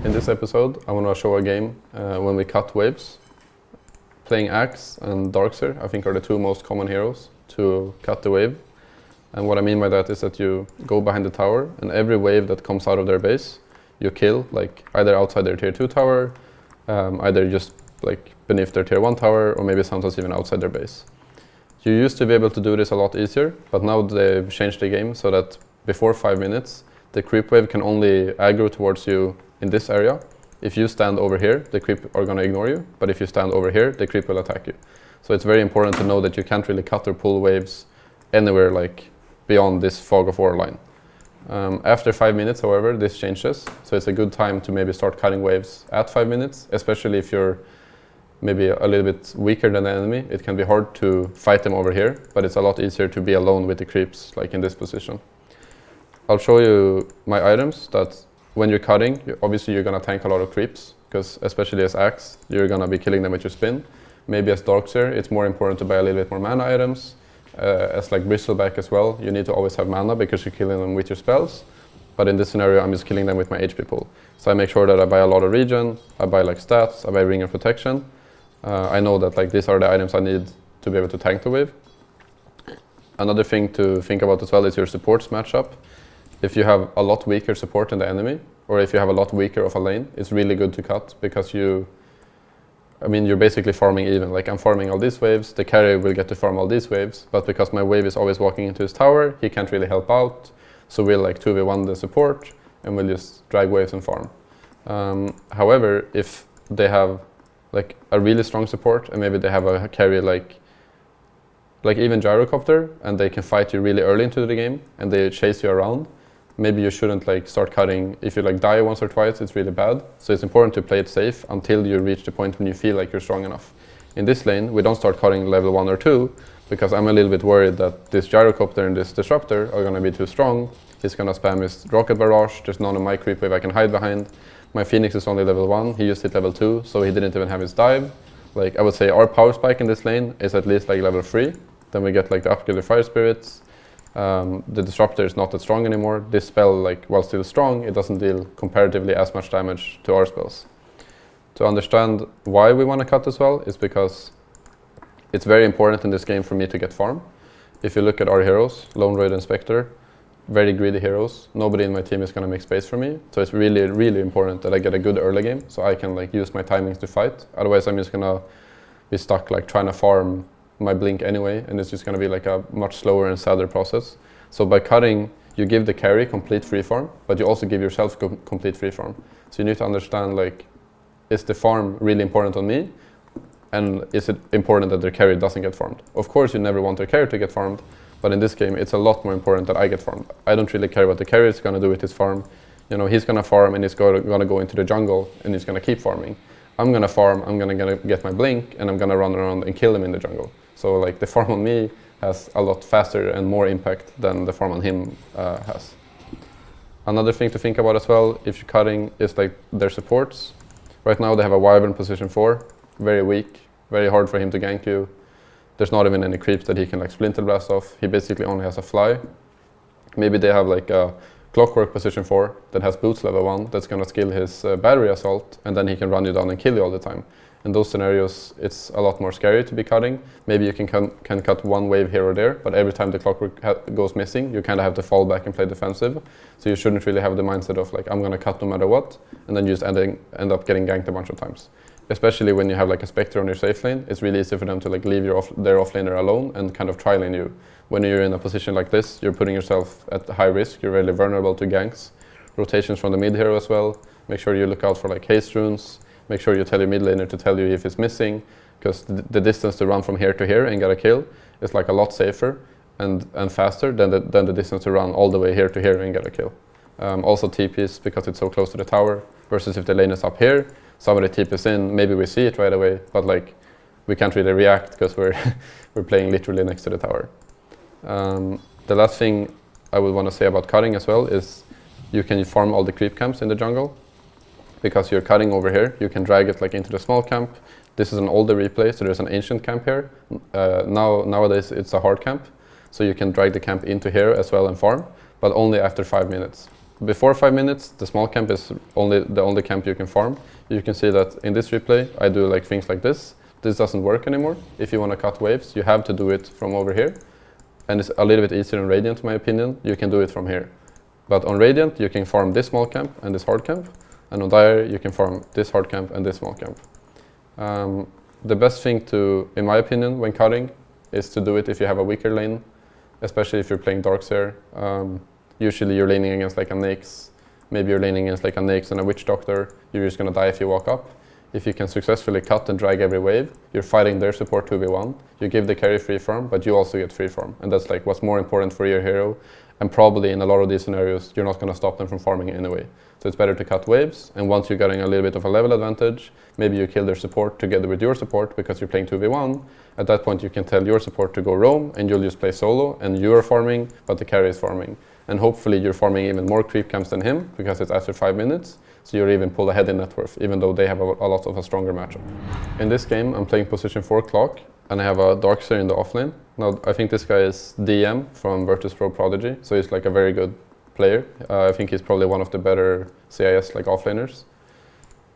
In this episode, I want to show a game when we cut waves. Playing Axe and Darkseer, I think, are the two most common heroes to cut the wave. And what I mean by that is that you go behind the tower, and every wave that comes out of their base, you kill, like either outside their tier 2 tower, either just like beneath their tier 1 tower, or maybe sometimes even outside their base. You used to be able to do this a lot easier, but now they've changed the game so that before 5 minutes, the creep wave can only aggro towards you in this area. If you stand over here, the creep are going to ignore you, but if you stand over here, the creep will attack you. So it's very important to know that you can't really cut or pull waves anywhere like beyond this fog of war line. After 5 minutes, however, this changes, so it's a good time to maybe start cutting waves at 5 minutes, especially if you're maybe a little bit weaker than the enemy. It can be hard to fight them over here, but it's a lot easier to be alone with the creeps, like in this position. I'll show you my items that when you're cutting, obviously you're going to tank a lot of creeps, because especially as Axe, you're going to be killing them with your spin. Maybe as Darkseer, it's more important to buy a little bit more mana items. As like Bristleback as well, you need to always have mana because you're killing them with your spells. But in this scenario, I'm just killing them with my HP pool. So I make sure that I buy a lot of regen, I buy like stats, I buy ring of protection. I know that like these are the items I need to be able to tank the wave. Another thing to think about as well is your supports matchup. If you have a lot weaker support than the enemy, or if you have a lot weaker of a lane, it's really good to cut because you're basically farming even. Like I'm farming all these waves, the carry will get to farm all these waves, but because my wave is always walking into his tower, he can't really help out. So we'll like 2v1 the support and we'll just drag waves and farm. However, if they have like a really strong support and maybe they have a carry like even Gyrocopter, and they can fight you really early into the game and they chase you around, maybe you shouldn't like start cutting. If you like die once or twice, it's really bad. So it's important to play it safe until you reach the point when you feel like you're strong enough. In this lane, we don't start cutting level 1 or 2 because I'm a little bit worried that this Gyrocopter and this Disruptor are going to be too strong. He's going to spam his Rocket Barrage. There's none of my creep wave I can hide behind. My Phoenix is only level 1. He used it level 2, so he didn't even have his dive. Like I would say our power spike in this lane is at least like level 3. Then we get like the upgraded Fire Spirits. The Disruptor is not that strong anymore. This spell, like while still strong, it doesn't deal comparatively as much damage to our spells. To understand why we want to cut as well is because it's very important in this game for me to get farm. If you look at our heroes, Lone Raid and Spectre, very greedy heroes. Nobody in my team is going to make space for me. So it's really, really important that I get a good early game so I can like use my timings to fight. Otherwise I'm just going to be stuck like trying to farm my blink anyway, and it's just going to be like a much slower and sadder process. So by cutting, you give the carry complete free farm, but you also give yourself complete free farm. So you need to understand like, is the farm really important on me? And is it important that their carry doesn't get farmed? Of course you never want their carry to get farmed, but in this game it's a lot more important that I get farmed. I don't really care what the carry is going to do with his farm. You know, he's going to farm and he's going to go into the jungle and he's going to keep farming. I'm going to farm, I'm going to get my blink, and I'm going to run around and kill him in the jungle. So like the farm on me has a lot faster and more impact than the farm on him has. Another thing to think about as well, if you're cutting, is like their supports. Right now they have a Wyvern position 4, very weak, very hard for him to gank you. There's not even any creeps that he can like Splinter Blast off. He basically only has a fly. Maybe they have like a Clockwork position 4 that has boots level 1 that's going to skill his battery assault, and then he can run you down and kill you all the time. In those scenarios, it's a lot more scary to be cutting. Maybe you can cut one wave here or there, but every time the Clockwork goes missing, you kind of have to fall back and play defensive. So you shouldn't really have the mindset of like, I'm going to cut no matter what, and then you just end up getting ganked a bunch of times. Especially when you have like a Spectre on your safe lane, it's really easy for them to like leave their offlaner alone and kind of trialing you. When you're in a position like this, you're putting yourself at high risk. You're really vulnerable to ganks. Rotations from the mid hero as well. Make sure you look out for like haste runes. Make sure you tell your mid laner to tell you if it's missing, because the distance to run from here to here and get a kill is like a lot safer and faster than the distance to run all the way here to here and get a kill. Also TPs, because it's so close to the tower, versus if the lane is up here, somebody TPs in, maybe we see it right away, but like we can't really react because we're playing literally next to the tower. The last thing I would want to say about cutting as well is you can farm all the creep camps in the jungle. Because you're cutting over here, you can drag it like into the small camp. This is an older replay, so there's an ancient camp here. Nowadays it's a hard camp, so you can drag the camp into here as well and farm, but only after 5 minutes. before 5 minutes, the small camp is the only camp you can farm. You can see that in this replay, I do like things like this. This doesn't work anymore. If you want to cut waves, you have to do it from over here. And it's a little bit easier in Radiant, in my opinion. You can do it from here. But on Radiant, you can farm this small camp and this hard camp. And on Dire, you can farm this hard camp and this small camp. The best thing to, in my opinion, when cutting, is to do it if you have a weaker lane, especially if you're playing Darkseer. Usually you're laning against like a Nyx. Maybe you're laning against like a Nyx and a Witch Doctor. You're just gonna die if you walk up. If you can successfully cut and drag every wave, you're fighting their support 2v1. You give the carry free farm, but you also get free farm. And that's like what's more important for your hero. And probably in a lot of these scenarios, you're not gonna stop them from farming anyway. So it's better to cut waves, and once you're getting a little bit of a level advantage, maybe you kill their support together with your support because you're playing 2v1. At that point you can tell your support to go roam, and you'll just play solo, and you're farming, but the carry is farming. And hopefully you're farming even more creep camps than him, because it's after 5 minutes, so you're even pull ahead in net worth, even though they have a lot of a stronger matchup. In this game, I'm playing position 4 clock, and I have a Darkseer in the offlane. Now, I think this guy is DM from Virtus Pro Prodigy, so he's like a very good player. I think he's probably one of the better CIS like offlaners,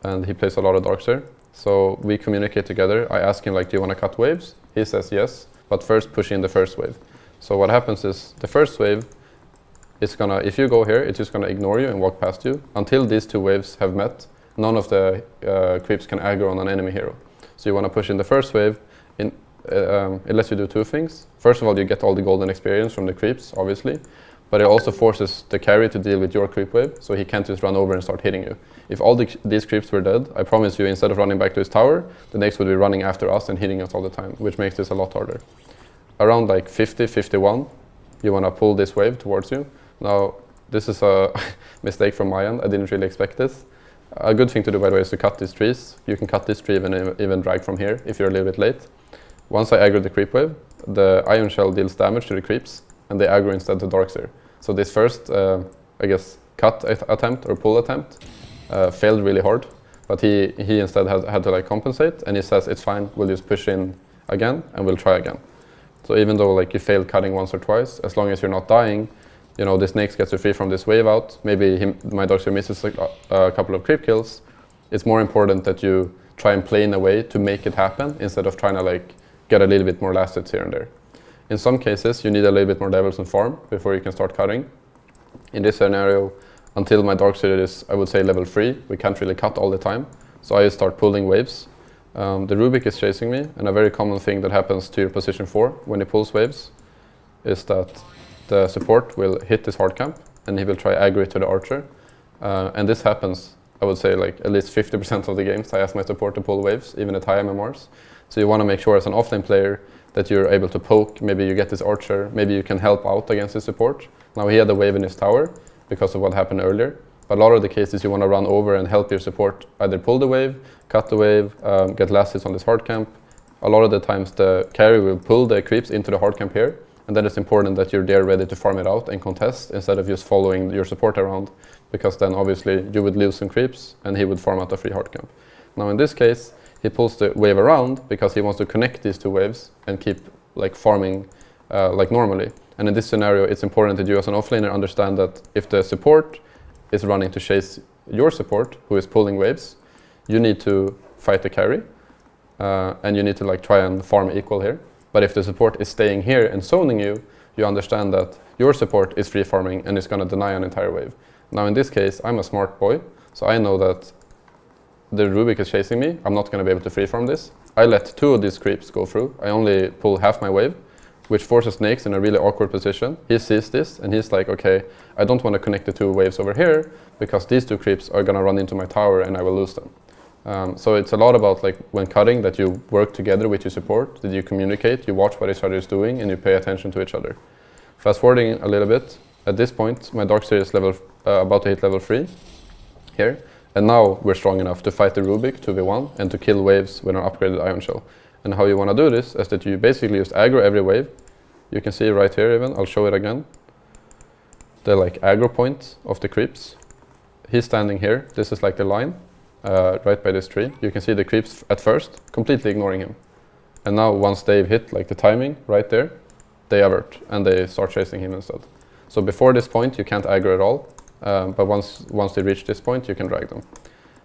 and he plays a lot of Darkseer. So we communicate together. I ask him like, do you want to cut waves? He says yes, but first push in the first wave. So what happens is the first wave is gonna, if you go here, it's just gonna ignore you and walk past you. Until these two waves have met, none of the creeps can aggro on an enemy hero. So you want to push in the first wave. It lets you do two things. First of all, you get all the golden experience from the creeps, obviously, but it also forces the carry to deal with your creep wave, so he can't just run over and start hitting you. If all these creeps were dead, I promise you, instead of running back to his tower, the next would be running after us and hitting us all the time, which makes this a lot harder. Around like 50, 51, you want to pull this wave towards you. Now, this is a mistake from my end. I didn't really expect this. A good thing to do, by the way, is to cut these trees. You can cut this tree and even drag from here if you're a little bit late. Once I aggro the creep wave, the Ion Shell deals damage to the creeps, and they aggro instead to Darkseer. So this first, I guess, cut attempt or pull attempt failed really hard, but he instead had to like compensate, and he says it's fine, we'll just push in again and we'll try again. So even though like you failed cutting once or twice, as long as you're not dying, you know, this Nyx gets you free from this wave out. Maybe my Darkseer misses like a couple of creep kills. It's more important that you try and play in a way to make it happen instead of trying to like get a little bit more last hits here and there. In some cases, you need a little bit more levels and farm before you can start cutting. In this scenario, until my Darkseer is, I would say, level 3, we can't really cut all the time. So I just start pulling waves. The Rubik is chasing me, and a very common thing that happens to your position 4 when he pulls waves is that the support will hit this hard camp, and he will try aggro it to the archer. And this happens, I would say, like at least 50% of the games I ask my support to pull waves, even at high MMRs. So you want to make sure as an offlane player that you're able to poke, maybe you get this archer, maybe you can help out against his support. Now he had a wave in his tower because of what happened earlier, but a lot of the cases you want to run over and help your support either pull the wave, cut the wave, get last hits on this hard camp. A lot of the times the carry will pull the creeps into the hard camp here, and then it's important that you're there ready to farm it out and contest instead of just following your support around, because then obviously you would lose some creeps and he would farm out a free hard camp. Now in this case, he pulls the wave around because he wants to connect these two waves and keep like farming like normally. And in this scenario, it's important that you as an offlaner understand that if the support is running to chase your support, who is pulling waves, you need to fight the carry, and you need to like try and farm equal here. But if the support is staying here and zoning you, you understand that your support is free farming and is going to deny an entire wave. Now in this case, I'm a smart boy, so I know that the Rubik is chasing me. I'm not going to be able to free farm this. I let 2 of these creeps go through. I only pull half my wave, which forces Nyx in a really awkward position. He sees this and he's like, okay, I don't want to connect the 2 waves over here because these 2 creeps are going to run into my tower and I will lose them. So it's a lot about like when cutting that you work together with your support, that you communicate, you watch what each other is doing, and you pay attention to each other. Fast forwarding a little bit, at this point my Darkseer is about to hit level 3 here, and now we're strong enough to fight the Rubik 2v1 and to kill waves with an upgraded Ion Shell. And how you want to do this is that you basically just aggro every wave. You can see right here even, I'll show it again, the like aggro point of the creeps. He's standing here, this is like the line. Right by this tree. You can see the creeps at first completely ignoring him. And now once they've hit like the timing right there, they avert and they start chasing him instead. So before this point you can't aggro at all. but once they reach this point, you can drag them.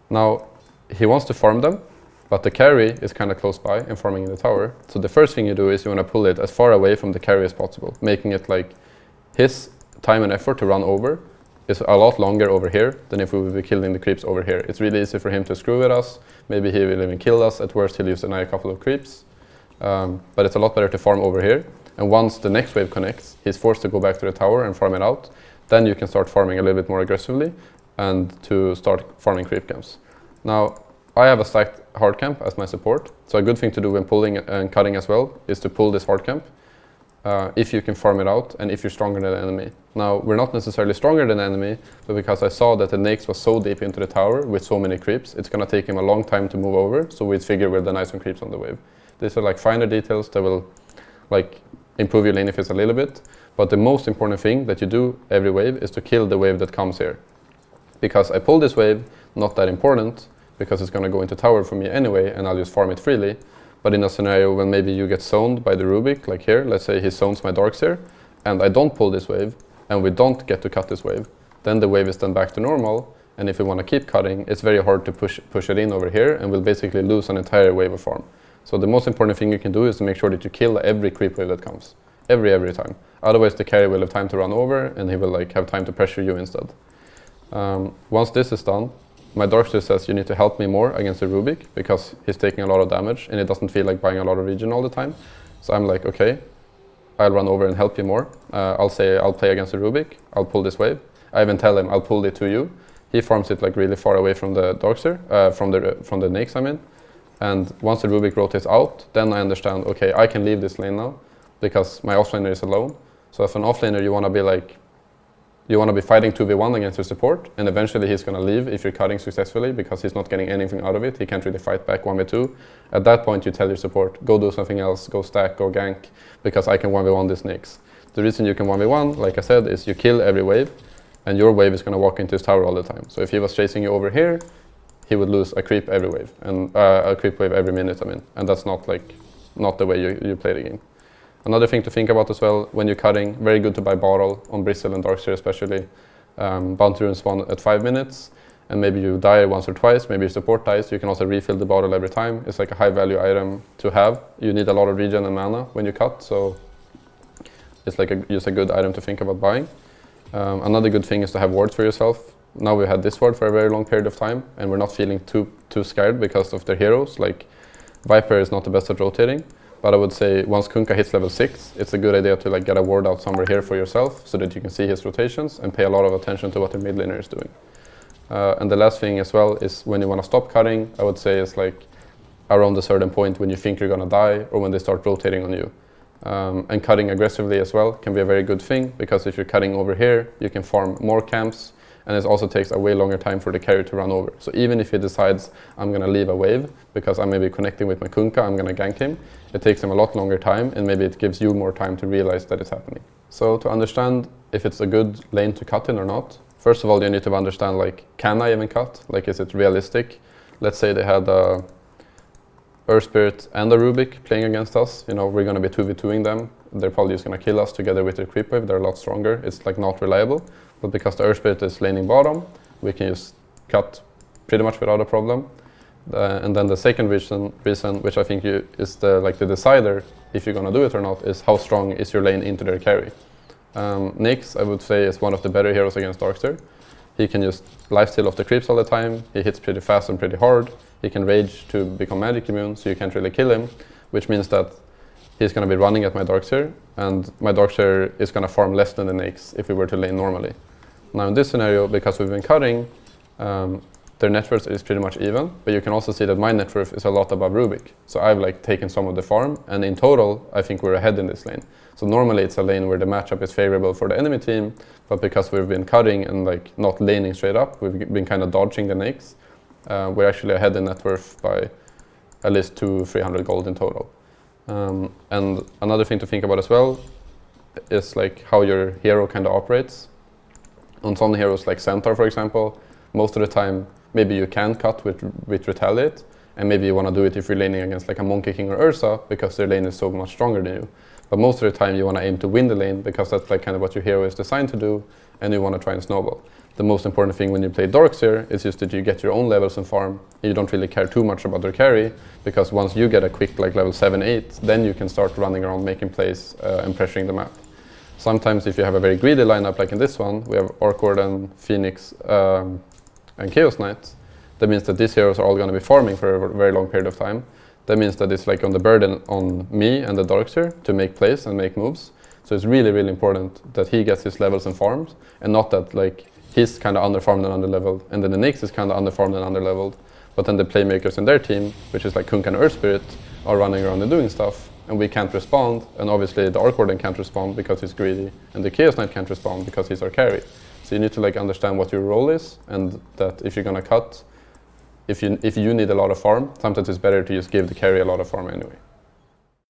Now, he wants to farm them, but the carry is kind of close by and farming in the tower. So the first thing you do is you want to pull it as far away from the carry as possible, making it like his time and effort to run over is a lot longer over here than if we would be killing the creeps over here. It's really easy for him to screw with us. Maybe he will even kill us. At worst, he'll use a couple of creeps. But it's a lot better to farm over here. And once the next wave connects, he's forced to go back to the tower and farm it out. Then you can start farming a little bit more aggressively and to start farming creep camps. Now, I have a stacked hard camp as my support. So a good thing to do when pulling and cutting as well is to pull this hard camp if you can farm it out and if you're stronger than the enemy. Now, we're not necessarily stronger than the enemy, but because I saw that the Nyx was so deep into the tower with so many creeps, it's going to take him a long time to move over, so we'd figure we'll deny some creeps on the wave. These are like finer details that will like improve your lane if it's a little bit, but the most important thing that you do every wave is to kill the wave that comes here. Because I pull this wave, not that important, because it's going to go into tower for me anyway, and I'll just farm it freely. But in a scenario when maybe you get zoned by the Rubik, like here, let's say he zones my Darkseer, and I don't pull this wave, and we don't get to cut this wave, then the wave is then back to normal, and if we want to keep cutting, it's very hard to push it in over here, and we'll basically lose an entire wave of farm. So the most important thing you can do is to make sure that you kill every creep wave that comes, every time. Otherwise the carry will have time to run over, and he will like have time to pressure you instead. Once this is done, my Darkseer says you need to help me more against the Rubik because he's taking a lot of damage and it doesn't feel like buying a lot of regen all the time. So I'm like, okay, I'll run over and help you more. I'll say I'll play against the Rubik, I'll pull this wave. I even tell him I'll pull it to you. He farms it like really far away from the Darkseer, from the Nyx I mean. And once the Rubik rotates out, then I understand, okay, I can leave this lane now because my offlaner is alone. So if an offlaner you want to be like, you want to be fighting 2v1 against your support, and eventually he's going to leave if you're cutting successfully because he's not getting anything out of it. He can't really fight back 1v2. At that point, you tell your support, go do something else, go stack, go gank, because I can 1v1 this Nyx. The reason you can 1v1, like I said, is you kill every wave, and your wave is going to walk into his tower all the time. So if he was chasing you over here, he would lose a creep every wave, and a creep wave every minute, I mean, and that's not the way you play the game. Another thing to think about as well, when you're cutting, very good to buy bottle on Bristle and Darkseer especially. Bounty runes spawn at 5 minutes, and maybe you die once or twice, maybe your support dies, you can also refill the bottle every time. It's like a high value item to have. You need a lot of regen and mana when you cut, so it's like just a good item to think about buying. Another good thing is to have wards for yourself. Now we've had this ward for a very long period of time, and we're not feeling too scared because of their heroes. Like Viper is not the best at rotating. But I would say once Kunkka hits level 6, it's a good idea to like get a ward out somewhere here for yourself so that you can see his rotations and pay a lot of attention to what the mid laner is doing. And the last thing as well is when you want to stop cutting, I would say it's like around a certain point when you think you're going to die or when they start rotating on you. And cutting aggressively as well can be a very good thing because if you're cutting over here, you can farm more camps, and it also takes a way longer time for the carry to run over. So even if he decides I'm going to leave a wave because I'm maybe connecting with my Kunkka, I'm going to gank him, it takes him a lot longer time, and maybe it gives you more time to realize that it's happening. So to understand if it's a good lane to cut in or not, first of all you need to understand like, can I even cut? Like, is it realistic? Let's say they had a Earth Spirit and a Rubik playing against us, you know, we're going to be 2v2ing them. They're probably just going to kill us together with their creep wave. They're a lot stronger. It's like not reliable. But because the Earth Spirit is laning bottom, we can just cut pretty much without a problem. And then the second reason, which I think is the decider if you're going to do it or not, is how strong is your lane into their carry. Nyx, I would say, is one of the better heroes against Darkseer. He can just lifesteal off the creeps all the time. He hits pretty fast and pretty hard. He can rage to become magic immune, so you can't really kill him, which means that he's going to be running at my Darkseer, and my Darkseer is going to farm less than the Nyx if we were to lane normally. Now in this scenario, because we've been cutting, their net worth is pretty much even, but you can also see that my net worth is a lot above Rubik. So I've like taken some of the farm, and in total, I think we're ahead in this lane. So normally it's a lane where the matchup is favorable for the enemy team, but because we've been cutting and like not laning straight up, we've been kind of dodging the Nyx. We're actually ahead in net worth by at least 200-300 gold in total. And another thing to think about as well is like how your hero kind of operates. On some heroes like Centaur, for example, most of the time maybe you can cut with Retaliate, and maybe you want to do it if you're laning against like a Monkey King or Ursa because their lane is so much stronger than you. But most of the time you want to aim to win the lane because that's like kind of what your hero is designed to do, and you want to try and snowball. The most important thing when you play Darkseer is just that you get your own levels and farm. You don't really care too much about their carry, because once you get a quick like level 7, 8, then you can start running around making plays and pressuring the map. Sometimes if you have a very greedy lineup like in this one, we have Arc Warden, Phoenix and Chaos Knight, that means that these heroes are all going to be farming for a very long period of time. That means that it's like on the burden on me and the Darkseer to make plays and make moves. So it's really, really important that he gets his levels and farms, and not that like he's kind of underfarmed and underleveled, and then the Nyx is kind of underfarmed and underleveled, but then the playmakers in their team, which is like Kunkka and Earth Spirit, are running around and doing stuff, and we can't respond, and obviously the Arc Warden can't respond because he's greedy, and the Chaos Knight can't respond because he's our carry. So you need to like understand what your role is, and that if you're gonna cut, if you need a lot of farm, sometimes it's better to just give the carry a lot of farm anyway.